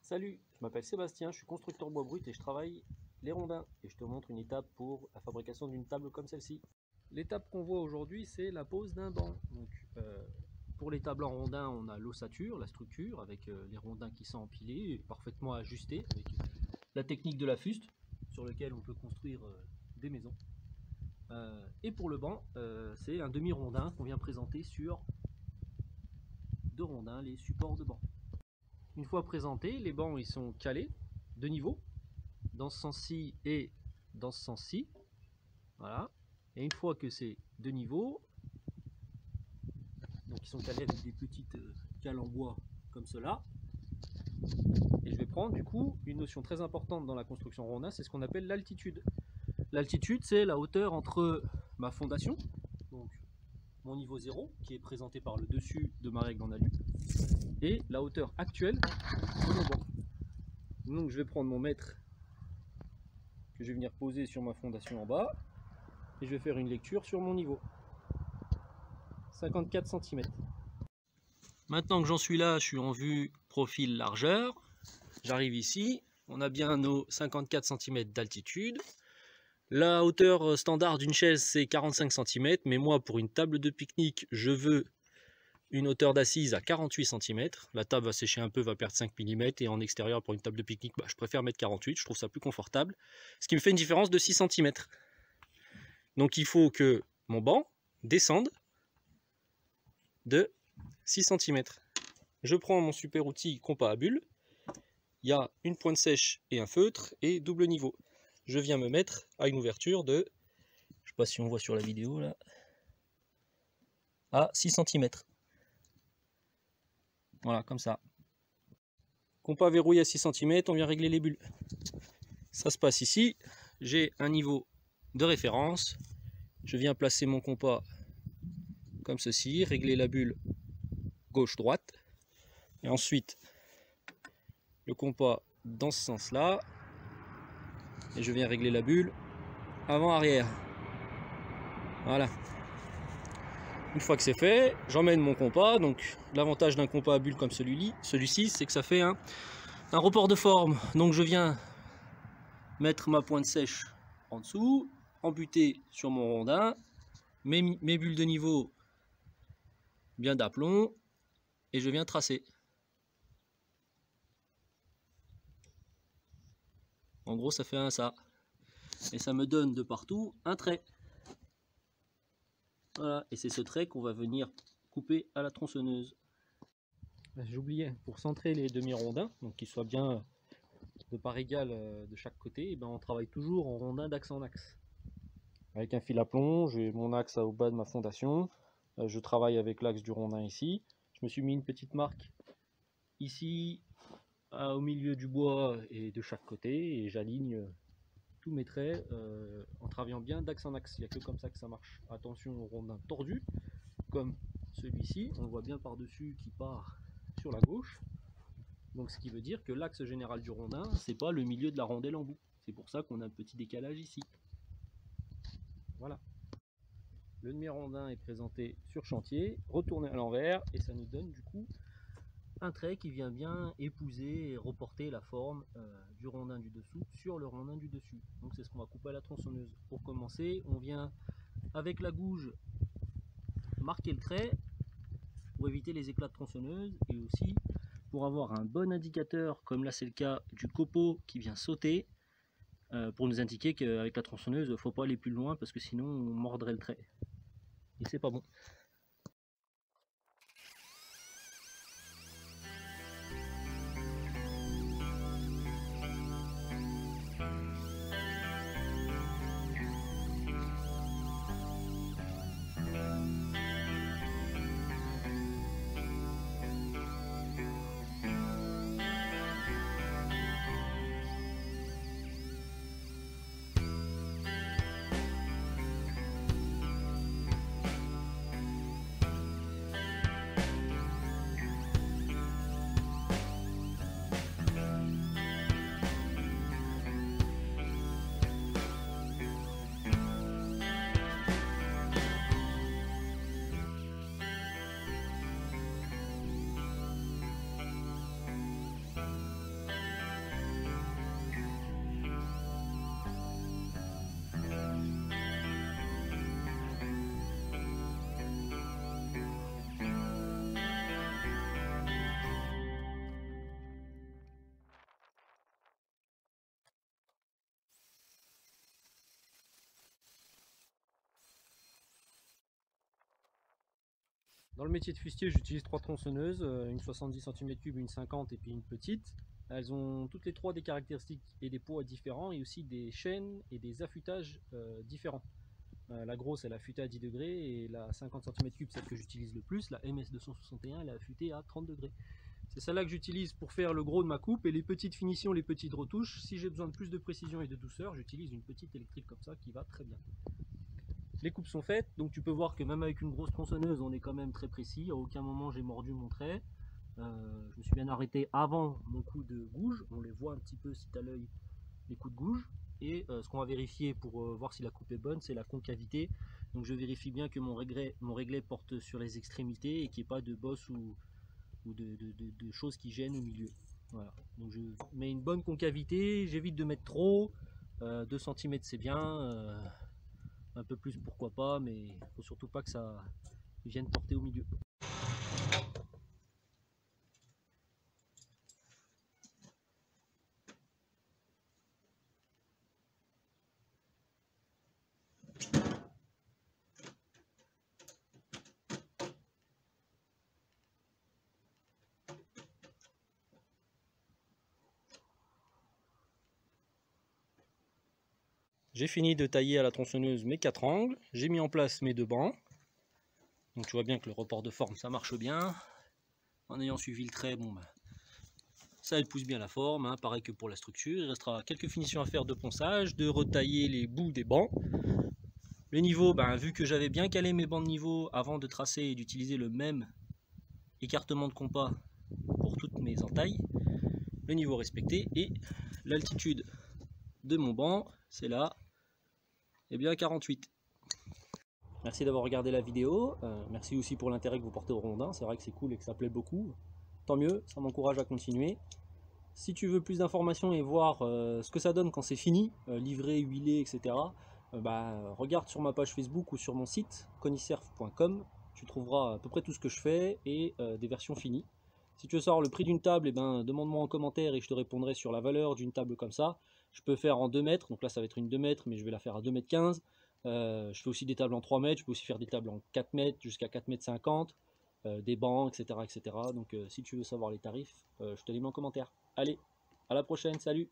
Salut, je m'appelle Sébastien, je suis constructeur bois brut et je travaille les rondins. Et je te montre une étape pour la fabrication d'une table comme celle-ci. L'étape qu'on voit aujourd'hui, c'est la pose d'un banc. Donc, pour les tables en rondins, on a l'ossature, la structure, avec les rondins qui sont empilés et parfaitement ajustés, avec la technique de la fuste, sur lequel on peut construire des maisons. Et pour le banc, c'est un demi-rondin qu'on vient présenter sur deux rondins, les supports de banc. Une fois présentés, les bancs ils sont calés de niveau, dans ce sens-ci et dans ce sens-ci. Voilà. Et une fois que c'est de niveau, donc ils sont calés avec des petites cales en bois comme cela. Et je vais prendre du coup une notion très importante dans la construction rondin, c'est ce qu'on appelle l'altitude. L'altitude, c'est la hauteur entre ma fondation, donc mon niveau 0, qui est présenté par le dessus de ma règle en alu, et la hauteur actuelle de mon banc. Donc je vais prendre mon mètre que je vais venir poser sur ma fondation en bas et je vais faire une lecture sur mon niveau. 54 cm. Maintenant que j'en suis là, je suis en vue profil largeur. J'arrive ici, on a bien nos 54 cm d'altitude. La hauteur standard d'une chaise c'est 45 cm, mais moi pour une table de pique-nique, je veux une hauteur d'assise à 48 cm. La table va sécher un peu, va perdre 5 mm, et en extérieur pour une table de pique-nique, je préfère mettre 48, je trouve ça plus confortable. Ce qui me fait une différence de 6 cm. Donc il faut que mon banc descende de 6 cm. Je prends mon super outil compas à bulles. Il y a une pointe sèche et un feutre et double niveau. Je viens me mettre à une ouverture de, je ne sais pas si on voit sur la vidéo là, à 6 cm. Voilà, comme ça. Compas verrouillé à 6 cm, on vient régler les bulles. Ça se passe ici. J'ai un niveau de référence. Je viens placer mon compas comme ceci, régler la bulle gauche-droite. Et ensuite, le compas dans ce sens-là. Et je viens régler la bulle avant-arrière. Voilà. Une fois que c'est fait, j'emmène mon compas. Donc l'avantage d'un compas à bulle comme celui-ci, c'est que ça fait un report de forme. Donc je viens mettre ma pointe sèche en dessous, embuter sur mon rondin, mes bulles de niveau bien d'aplomb, et je viens tracer. En gros, ça fait un ça. Et ça me donne de partout un trait. Voilà, et c'est ce trait qu'on va venir couper à la tronçonneuse. J'oubliais, pour centrer les demi-rondins, donc qu'ils soient bien de part égale de chaque côté, et ben on travaille toujours en rondin d'axe en axe. Avec un fil à plomb, j'ai mon axe au bas de ma fondation, je travaille avec l'axe du rondin ici. Je me suis mis une petite marque ici, au milieu du bois et de chaque côté, et j'aligne tous mes traits en travaillant bien d'axe en axe. Il n'y a que comme ça que ça marche. Attention au rondin tordu, comme celui-ci, on le voit bien par-dessus qui part sur la gauche. Donc ce qui veut dire que l'axe général du rondin, c'est pas le milieu de la rondelle en bout. C'est pour ça qu'on a un petit décalage ici. Voilà. Le demi-rondin est présenté sur chantier, retourné à l'envers, et ça nous donne du coup un trait qui vient bien épouser et reporter la forme du rondin du dessous sur le rondin du dessus. Donc c'est ce qu'on va couper à la tronçonneuse. Pour commencer, on vient avec la gouge marquer le trait pour éviter les éclats de tronçonneuse, et aussi pour avoir un bon indicateur, comme là c'est le cas du copeau qui vient sauter, pour nous indiquer qu'avec la tronçonneuse il ne faut pas aller plus loin parce que sinon on mordrait le trait et c'est pas bon. Dans le métier de fustier, j'utilise 3 tronçonneuses, une 70 cm3, une 50 et puis une petite. Elles ont toutes les 3 des caractéristiques et des poids différents et aussi des chaînes et des affûtages différents. La grosse elle est affûtée à 10 degrés et la 50 cm3, celle que j'utilise le plus, la MS261, elle est affûtée à 30 degrés. C'est celle-là que j'utilise pour faire le gros de ma coupe, et les petites finitions, les petites retouches, si j'ai besoin de plus de précision et de douceur, j'utilise une petite électrique comme ça qui va très bien. Les coupes sont faites, donc tu peux voir que même avec une grosse tronçonneuse, on est quand même très précis. À aucun moment j'ai mordu mon trait. Je me suis bien arrêté avant mon coup de gouge. On les voit un petit peu si tu as l'œil, les coups de gouge. Et ce qu'on va vérifier pour voir si la coupe est bonne, c'est la concavité. Donc je vérifie bien que mon réglet porte sur les extrémités et qu'il n'y ait pas de bosse ou de choses qui gênent au milieu. Voilà. Donc je mets une bonne concavité, j'évite de mettre trop. 2 cm c'est bien. Un peu plus pourquoi pas, mais il faut surtout pas que ça vienne porter au milieu. J'ai fini de tailler à la tronçonneuse mes 4 angles, j'ai mis en place mes 2 bancs. Donc tu vois bien que le report de forme ça marche bien. En ayant suivi le trait, bon ça épouse bien la forme, hein, pareil que pour la structure. Il restera quelques finitions à faire de ponçage, de retailler les bouts des bancs. Le niveau, vu que j'avais bien calé mes bancs de niveau avant de tracer et d'utiliser le même écartement de compas pour toutes mes entailles, le niveau respecté, et l'altitude de mon banc, c'est là, et bien 48. Merci d'avoir regardé la vidéo, merci aussi pour l'intérêt que vous portez au rondin, c'est vrai que c'est cool et que ça plaît beaucoup, tant mieux, ça m'encourage à continuer. Si tu veux plus d'informations et voir ce que ça donne quand c'est fini, livré, huilé, etc., regarde sur ma page Facebook ou sur mon site coniserve.com, tu trouveras à peu près tout ce que je fais et des versions finies. Si tu veux savoir le prix d'une table, demande-moi en commentaire et je te répondrai sur la valeur d'une table comme ça. Je peux faire en 2 mètres, donc là ça va être une 2 mètres, mais je vais la faire à 2,15 m. Je fais aussi des tables en 3 mètres, je peux aussi faire des tables en 4 mètres jusqu'à 4,50 m, des bancs, etc. etc. Donc si tu veux savoir les tarifs, je te les mets en commentaire. Allez, à la prochaine, salut!